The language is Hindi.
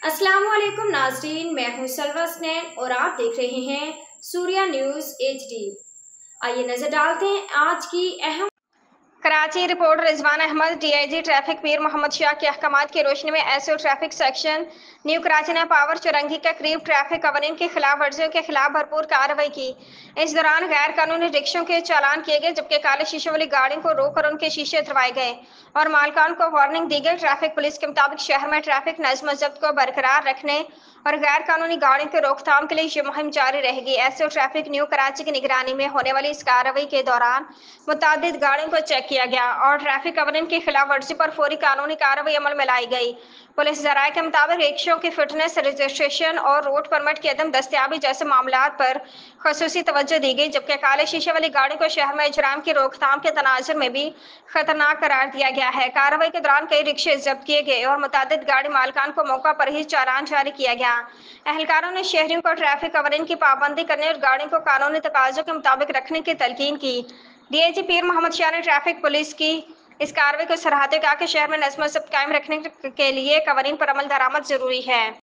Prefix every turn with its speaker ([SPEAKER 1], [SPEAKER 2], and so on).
[SPEAKER 1] अस्सलामुअलैकुम नाज़रीन, मैं हूं सलवा स्नैन और आप देख रहे हैं सूर्या न्यूज़ HD। आइए नजर डालते हैं आज की अहम Karachi report. Rizwan Ahmed, DIG traffic Pir Mohammad Shah के अहकामात की रोशनी में SO traffic section new Karachi ने पावर चुरंगी के करीब ट्रैफिक कवानीन की खिलाफ वर्जियों के खिलाफ भरपूर कार्रवाई की। इस दौरान गैर कानूनी रिक्शों के चालान किए गए, जबकि काले शीशों वाली गाड़ियों को रोककर उनके शीशे उतरवाए गए और मालकान को वार्निंग दी गई। ट्रैफिक पुलिस के मुताबिक शहर में ट्रैफिक नज्म जब्त को बरकरार रखने और गैर कानूनी गाड़ियों की रोकथाम के लिए ये मुहिम जारी रहेगी। SO ट्रैफिक न्यू कराची की निगरानी में होने वाली इस कार्रवाई के दौरान मुतादिद गाड़ियों को चेक किया गया और ट्रैफिक कवानीन की खिलाफ वर्जी पर फौरी कानूनी कार्रवाई अमल में लाई गई। पुलिस जराये के मुताबिक रिक्शों की फिटनेस, रजिस्ट्रेशन और रोड परमिट की अदम दस्तियाबी जैसे मामलात पर खसूसी तवज्जो दी गई, जबकि काले शीशे वाली गाड़ियों को शहर में इजराम की रोकथाम के तनाजुर में भी खतरनाक करार दिया गया है। कार्रवाई के दौरान कई रिक्शे जब्त किए गए और मुतादिद गाड़ी मालकान को मौका पर ही चालान जारी किया गया। एहलकारों ने शहरियों को ट्रैफिक कवानीन की पाबंदी करने और गाड़ियों को कानूनी तकाजों के मुताबिक रखने की तलकीन की। DIG पीर मोहम्मद शाह ने ट्रैफिक पुलिस की इस कार्रवाई को सराहते कहा कि शहर में नज़्म व ज़ब्त कायम रखने के लिए कवानीन पर अमल दरामद जरूरी है।